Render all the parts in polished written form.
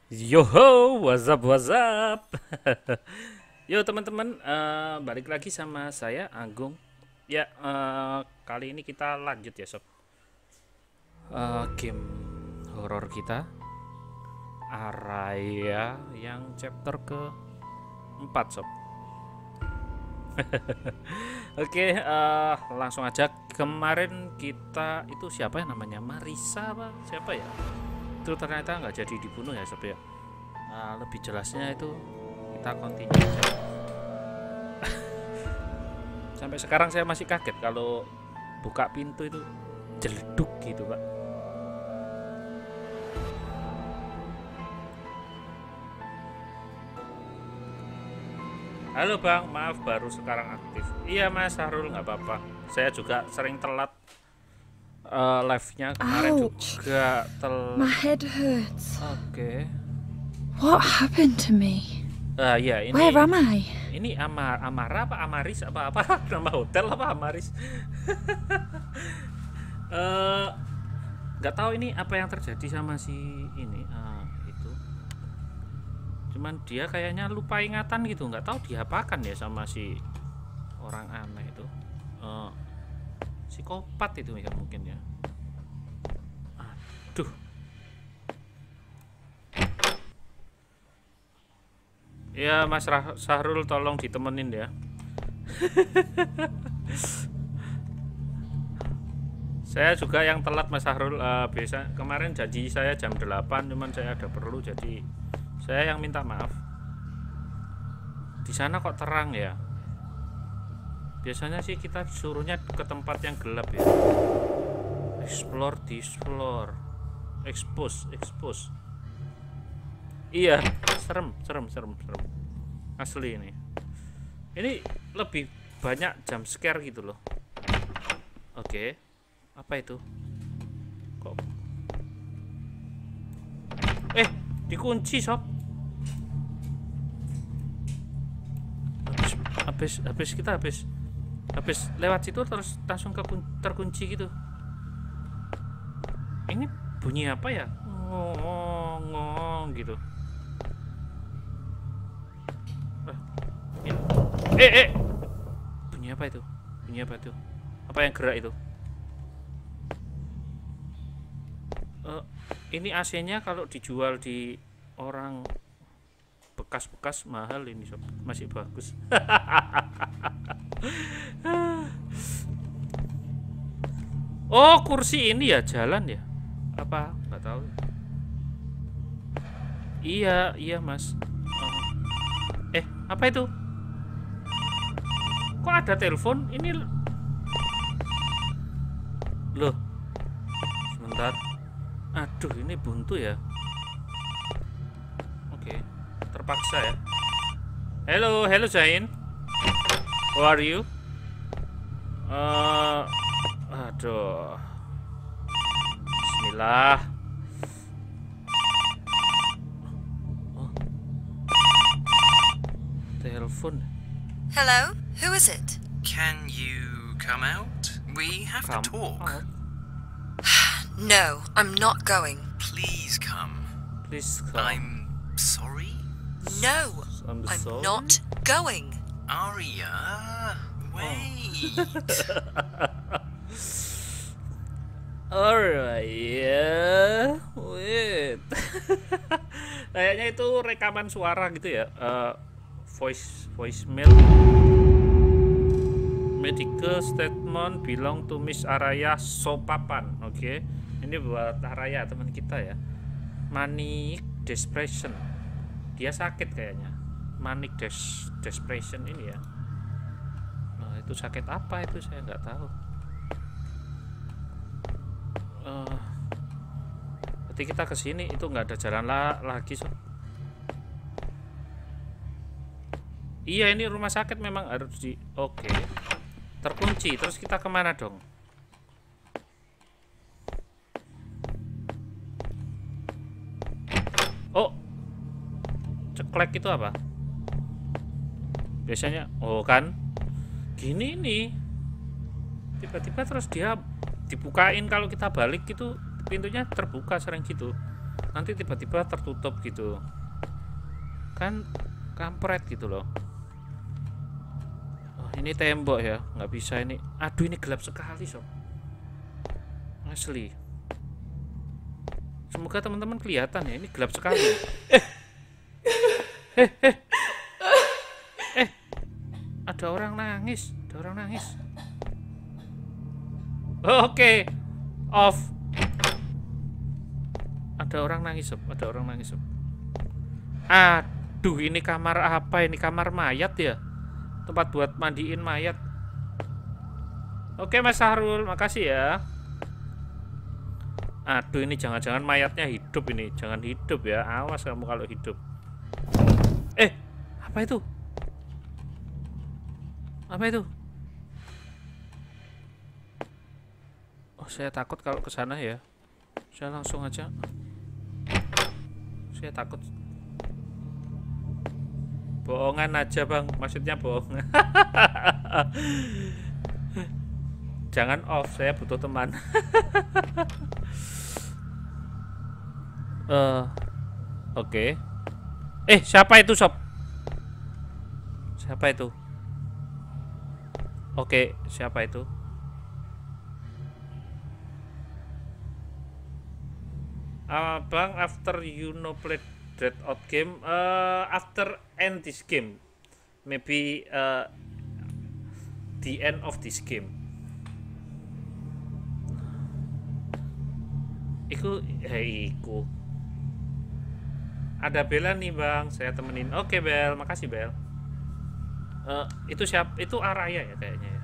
Yoho, what's up, what's up? Yo teman-teman, balik lagi sama saya Agung. Ya, kali ini kita lanjut ya sob. Game horor kita, Araya yang chapter ke 4 sob. Oke, langsung aja. Kemarin kita itu siapa ya namanya, Marisa apa siapa ya? Itu ternyata nggak jadi dibunuh ya sob ya. Lebih jelasnya itu kita continue aja. Sampai sekarang saya masih kaget kalau buka pintu itu jeleduk gitu pak. Halo bang, maaf baru sekarang aktif. Iya mas Sahrul, nggak apa-apa. Saya juga sering telat live-nya kemarin Ouch! juga My head hurts. Oke. What happened to me? Ya Where am I? ini Amara apa Amaris apa nama hotel apa Amaris. Eh, nggak tahu ini apa yang terjadi sama si ini itu. Cuman dia kayaknya lupa ingatan gitu, nggak tahu diapakan ya sama si orang aneh itu. Psikopat itu ya mungkin ya. Aduh. Ya Mas Sahrul tolong ditemenin ya. Saya juga yang telat Mas Sahrul. Biasa kemarin janji saya jam 8, cuman saya ada perlu jadi saya yang minta maaf. Di sana kok terang ya? Biasanya sih kita suruhnya ke tempat yang gelap ya. Explore, expose. Iya, serem. Asli ini. Ini lebih banyak jump scare gitu loh. Oke. Apa itu? Kok dikunci sob. Habis lewat situ terus langsung terkunci gitu. Ini bunyi apa ya? Ngong gitu. Bunyi apa itu? Apa yang gerak itu? Ini AC-nya kalau dijual di orang bekas mahal ini sob. Masih bagus. Oh, kursi ini ya jalan ya? Apa? Nggak tahu. Iya mas. Apa itu? Kok ada telepon? Ini loh. Sebentar. Aduh, ini buntu ya. Oke, terpaksa ya. Hello Zain. How are you? Aduh. Bismillah. Telepon. Hello? Who is it? Can you come out? We have to talk. Out. No, I'm not going. Please come. Please come. I'm sorry? No, I'm I'm sorry. not going. Arya, wait. Alright ya, wait. Kayaknya itu rekaman suara gitu ya, voicemail. Medical statement belong to Miss Araya Sopapan. Oke, ini buat Araya teman kita ya. Manic depression. Dia sakit kayaknya. Manic depression ini ya. Nah, itu sakit apa itu saya nggak tahu. Berarti kita kesini itu nggak ada jalan lagi so. Iya ini rumah sakit memang harus di. Oke. Terkunci terus kita kemana dong? Oh, ceklek itu apa? Biasanya kan gini nih, tiba-tiba terus dia dibukain kalau kita balik gitu, pintunya terbuka sering gitu. nanti tiba-tiba tertutup gitu kan, kampret gitu loh. Oh, ini tembok ya, nggak bisa ini. Aduh, ini gelap sekali sob, asli. Semoga teman-teman kelihatan ya, ini gelap sekali. Ada orang nangis, ada orang nangis. Oke, off. Ada orang nangis sob, ada orang nangis sob. Aduh, ini kamar apa ini? Kamar mayat ya? Tempat buat mandiin mayat. Oke Mas Sahrul, makasih ya. Aduh, ini jangan-jangan mayatnya hidup ini. Jangan hidup ya, awas kamu kalau hidup. Apa itu? Apa itu? Oh, saya takut kalau ke sana ya. Saya langsung aja. Saya takut. Bohongan aja bang, maksudnya bohong. Jangan off, saya butuh teman. Oke. Siapa itu sob? Siapa itu? Oke, siapa itu? Bang, after you know play that out game, after end this game, maybe the end of this game. Iku. Ada Bella nih bang, saya temenin. Oke Bel, makasih Bel. Itu siapa? Itu Araya ya kayaknya ya.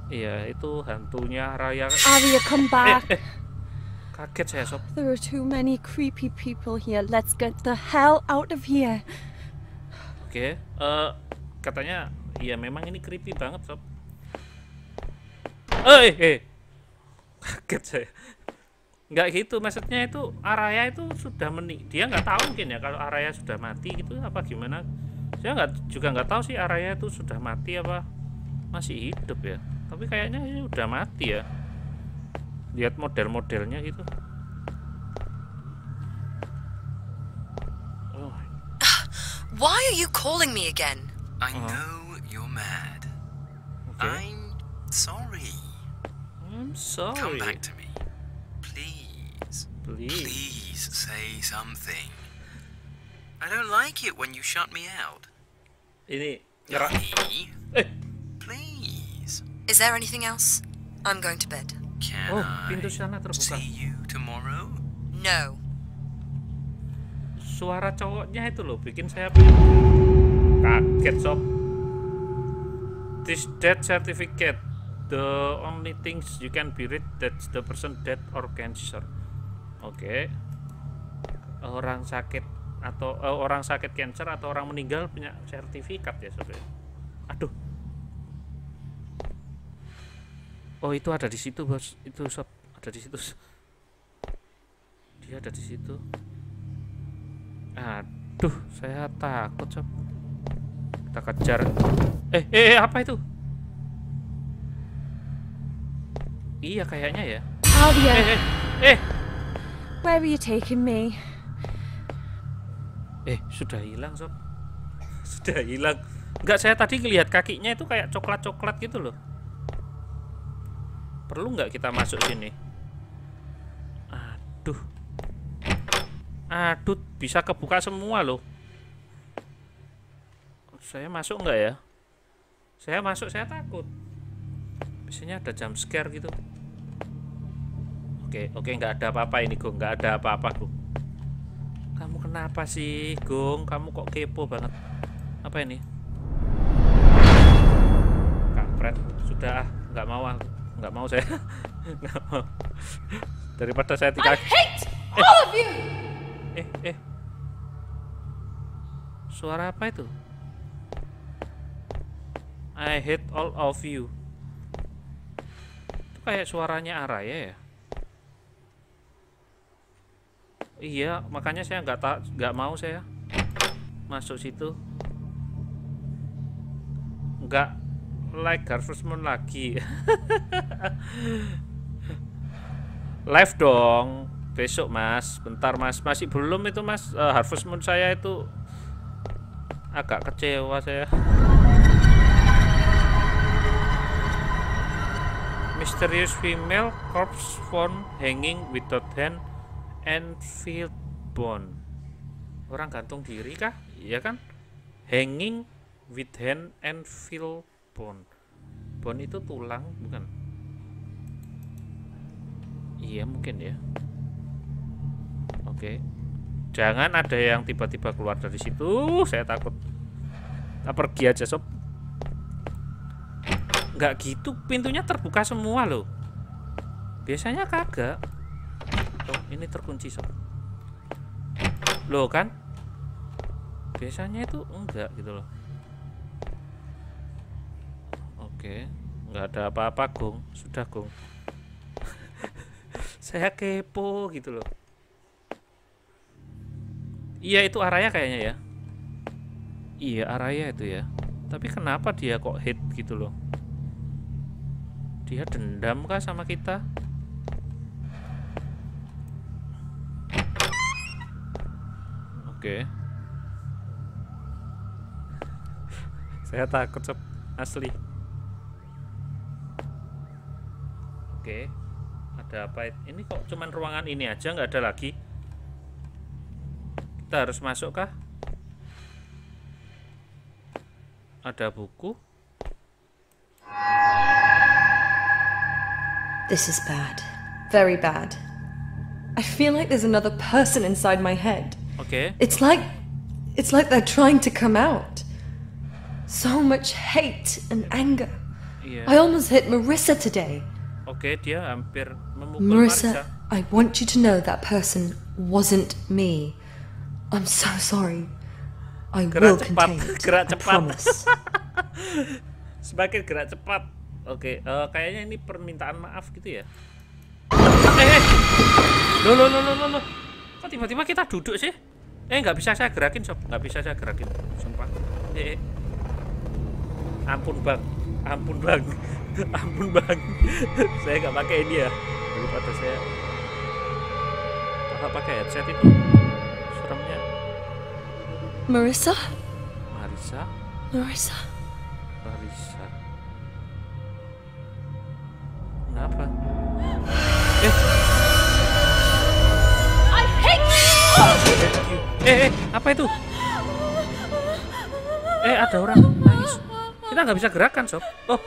Iya, itu hantunya Araya. Arya, come back. Kaget saya sob. There are too many creepy people here. Let's get the hell out of here. Oke, katanya ya memang ini creepy banget sob. Kaget saya. Nggak gitu, maksudnya itu Araya itu sudah dia nggak tahu mungkin ya kalau Araya sudah mati gitu apa gimana. Saya juga nggak tahu sih Araya itu sudah mati apa masih hidup ya. Tapi kayaknya ini udah mati ya. Lihat model-modelnya gitu. Why are you calling me again? I know you're mad. Okay. I'm sorry. I'm sorry. Come back to me. Please. Please. Please say something. I don't like it when you shut me out. Ini nyerah. Honey, please. Is there anything else? I'm going to bed. Can pintu I sana terbuka. see you tomorrow? No. Suara cowoknya itu loh bikin saya kaget sob. This death certificate, the only things you can be read that's the person dead or cancer. Oke. Orang sakit atau orang sakit cancer atau orang meninggal punya sertifikat ya sob. Aduh. Oh, itu ada di situ bos. Itu sob, ada di situ. Dia ada di situ. Aduh, saya takut sob. Kita kejar. Apa itu? Iya kayaknya ya. Arya, Where are you taking me? Sudah hilang sob. Sudah hilang. Enggak, saya tadi ngelihat kakinya itu kayak coklat-coklat gitu loh. Perlu nggak kita masuk sini? Aduh, bisa kebuka semua loh. Saya masuk nggak ya? Saya masuk, saya takut. Biasanya ada jump scare gitu. Oke, nggak ada apa-apa ini, Gong. Nggak ada apa-apa, Gong. Kamu kenapa sih, Gong? Kamu kok kepo banget? Apa ini? Kampret. Sudah, nggak mau aku. Nggak mau saya. Nggak mau. Daripada saya tidak. I hate all of you. Suara apa itu? I hate all of you. Itu kayak suaranya Araya ya. Iya, makanya saya nggak mau saya masuk situ. Nggak like Harvest Moon lagi. Live dong. Besok mas, bentar mas, masih belum itu mas. Harvest Moon saya itu agak kecewa saya. Mysterious female corpse found hanging without hand and feet bone. Orang gantung diri kah? Iya kan? Hanging with hand and feet bone. Bone itu tulang bukan? Iya mungkin ya. Oke. Jangan ada yang tiba-tiba keluar dari situ. Saya takut. Kita pergi aja sob. Nggak gitu, pintunya terbuka semua loh. Biasanya kagak. Oh, ini terkunci sob. Loh kan? Biasanya itu enggak gitu loh. Oke, nggak ada apa-apa Gong. Sudah Gong. Saya kepo gitu loh. Iya itu Araya kayaknya ya. Iya Araya itu ya. Tapi kenapa dia kok hit gitu loh? Dia dendam kah sama kita? Oke. Saya takut sob, asli. Oke. Ada apa? Ini kok cuman ruangan ini aja, nggak ada lagi? Kita harus masuk kah? Ada buku. This is bad. Very bad. I feel like there's another person inside my head. Oke. It's like they're trying to come out. So much hate and anger. Iya. I almost hit Marissa today. Oke, dia hampir memukul Marissa, Marissa. I want you to know that person wasn't me. I'm so sorry. I will Gerak cepat, contain it. gerak I cepat. promise. Semakin gerak cepat. Oke, kayaknya ini permintaan maaf gitu ya. Loh. Kok tiba-tiba kita duduk sih? Nggak bisa saya gerakin sob, nggak bisa saya gerakin, sumpah. Ampun bang, ampun bang. Saya nggak pakai ini ya, daripada saya pakai headset itu seremnya. Marissa? Marissa. Kenapa? Apa itu? Ada orang nangis. Kita nggak bisa gerakan sob. Oh.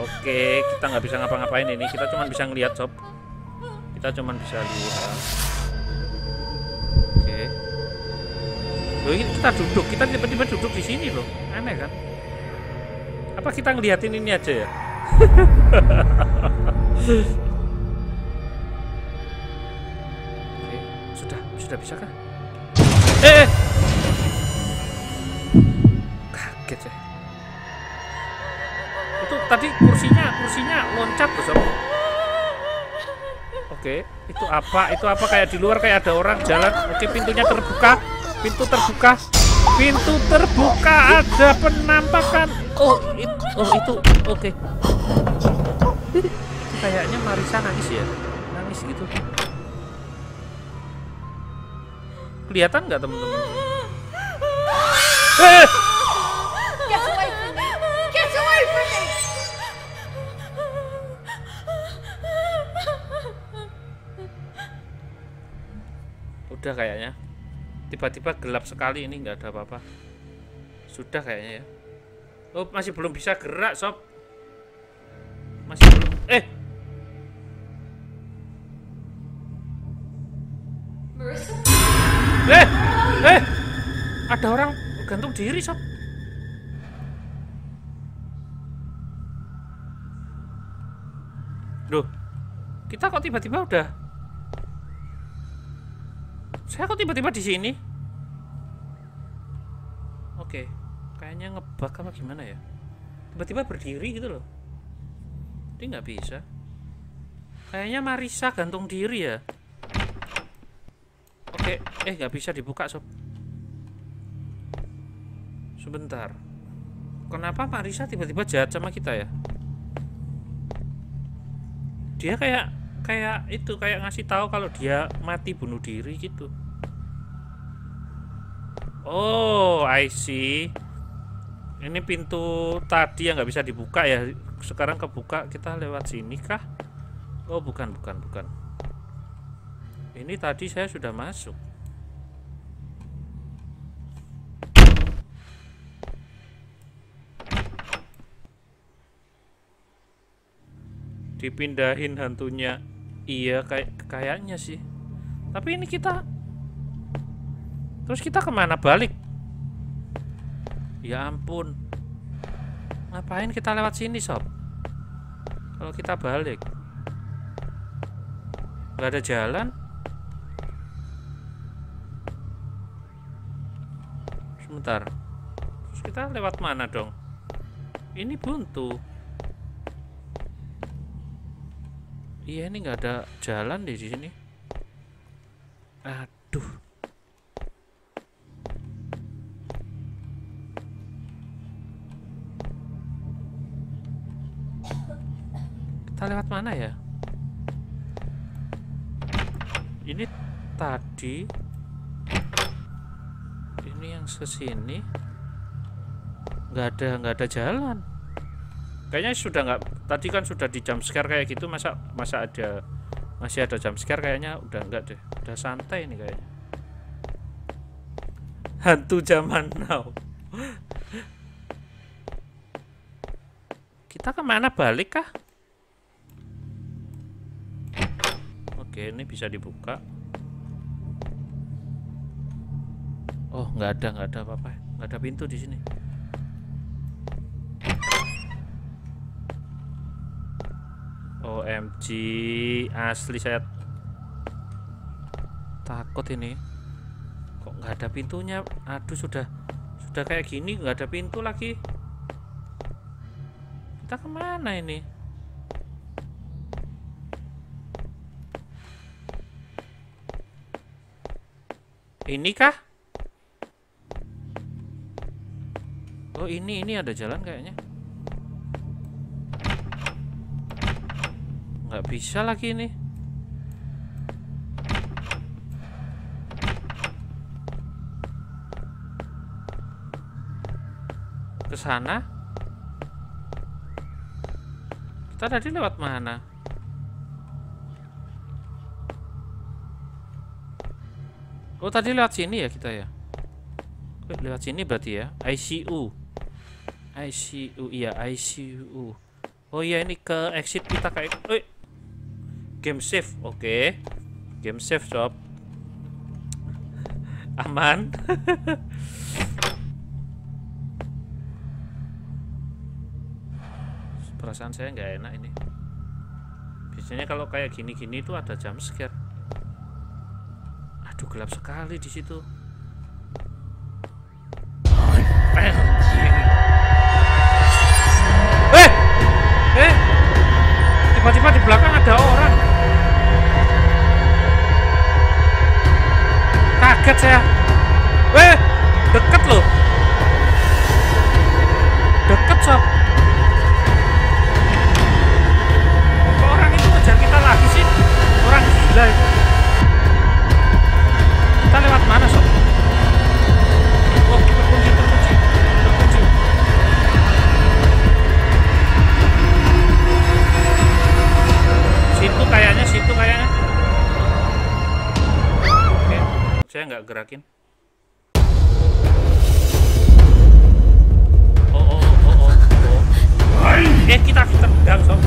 Oke, kita nggak bisa ngapa-ngapain ini. Kita cuma bisa ngelihat sob. Kita cuma bisa lihat. Oke. Loh, ini kita duduk. Kita tiba-tiba duduk di sini loh. Aneh kan? Apa kita ngeliatin ini aja ya? Oke, sudah bisa kah? Kaget saya. Itu tadi kursinya loncat loh sob. Oke, itu apa? Itu apa kayak di luar kayak ada orang jalan. Oke, pintunya terbuka. Pintu terbuka, ada penampakan. Itu. Oke. Kayaknya Marissa nangis ya. Nangis gitu. Kelihatan nggak teman-teman? Get away from me! Get away from me! Udah kayaknya. Tiba-tiba gelap sekali, ini nggak ada apa-apa. Sudah kayaknya ya. Oh, masih belum bisa gerak sob. Masih belum. Marissa? Ada orang gantung diri sob. Loh, kita kok tiba-tiba udah. Saya kok tiba-tiba di sini? Oke, kayaknya ngebug apa gimana ya? Tiba-tiba berdiri gitu loh. Ini nggak bisa. Kayaknya Marissa gantung diri ya. Oke, nggak bisa dibuka sob. Sebentar. Kenapa Marissa tiba-tiba jahat sama kita ya? Dia kayak kayak itu, kayak ngasih tahu kalau dia mati bunuh diri gitu. Oh, I see. Ini pintu tadi yang nggak bisa dibuka ya. Sekarang kebuka, kita lewat sini kah? Oh, bukan. Ini tadi saya sudah masuk. Dipindahin hantunya. Iya, kayaknya sih. Tapi ini kita terus kita kemana balik? Ya ampun. Ngapain kita lewat sini, Sob? Kalau kita balik nggak ada jalan. Sebentar. Terus kita lewat mana dong? Ini buntu. Iya, ini nggak ada jalan di sini. Aduh. Kita lewat mana ya? Ini tadi. Ini yang kesini. Nggak ada jalan. Kayaknya sudah nggak. Tadi kan sudah di jump scare kayak gitu, masa ada masih ada jump scare, kayaknya udah enggak deh. Udah santai nih kayaknya. Hantu zaman now. Kita kemana, balik kah? Oke, ini bisa dibuka. Oh, nggak ada apa-apa. Nggak ada pintu di sini. OMG, asli saya takut ini. Kok nggak ada pintunya? Aduh, sudah kayak gini nggak ada pintu lagi. Kita kemana ini? Ini kah? Oh, ini ada jalan kayaknya. Nggak bisa lagi nih. Ke sana? Kita tadi lewat mana? Oh, tadi lewat sini ya kita ya. Lewat sini berarti ya. ICU, iya ICU. Oh iya, ini ke exit kita kayak. Game save, oke. Game save, sob. Aman. Perasaan saya nggak enak ini. Biasanya kalau kayak gini-gini tuh ada jump scare. Aduh, gelap sekali di situ. Tiba-tiba di belakang ada orang. Kaget saya. Deket loh. Deket, sob. Kok orang itu ngejar kita lagi sih? Orang gila itu. Kita lewat mana, sob? Oh, terkunci. Situ kayaknya. Oke, saya nggak gerakin. Oh. Kita pedang, sob.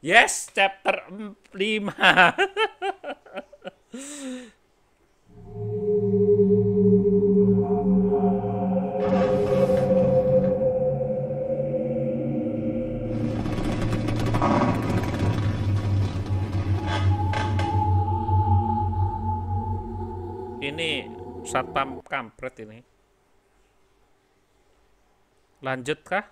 Yes, chapter 5. Ini satpam kampret ini. Lanjut kah?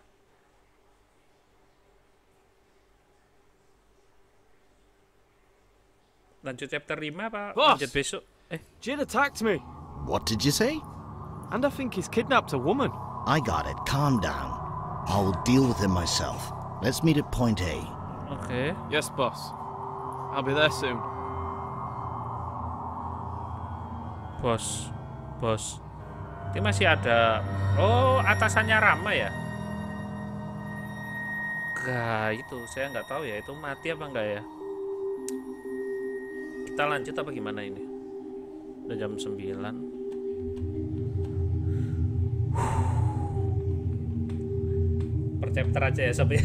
Lanjut chapter 5 apa? Boss! Lanjut besok? Jin attacked me, What did you say? and I think he's kidnapped a woman. I got it. Calm down. I will deal with him myself. Let's meet at point A. Oke. Yes, boss. I'll be there soon. Bos. Ini masih ada. Oh, atasannya Rama ya? Gak, itu saya nggak tahu ya, itu mati apa enggak ya. Kita lanjut apa gimana ini? Udah jam 9. Per chapter aja ya sob ya.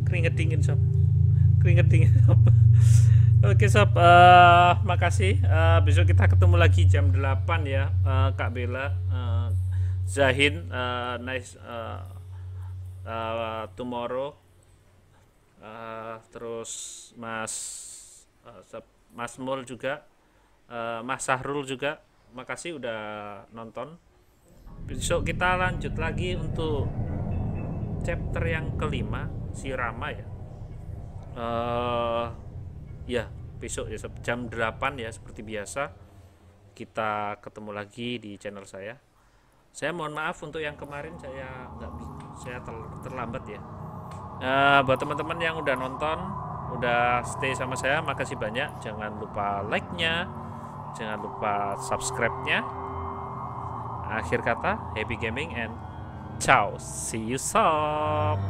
Keringet dingin sob. Oke sob, makasih. Besok kita ketemu lagi jam 8 ya. Kak Bella, Zahin, nice tomorrow. Terus Mas Mul juga, Mas Sahrul juga, makasih udah nonton. Besok kita lanjut lagi untuk chapter yang kelima, si Rama ya. Ya besok ya jam 8 ya, seperti biasa kita ketemu lagi di channel saya. Saya mohon maaf untuk yang kemarin saya terlambat ya. Buat teman-teman yang udah nonton, udah stay sama saya, makasih banyak. Jangan lupa like-nya, jangan lupa subscribe-nya. Akhir kata, happy gaming and ciao, see you sob.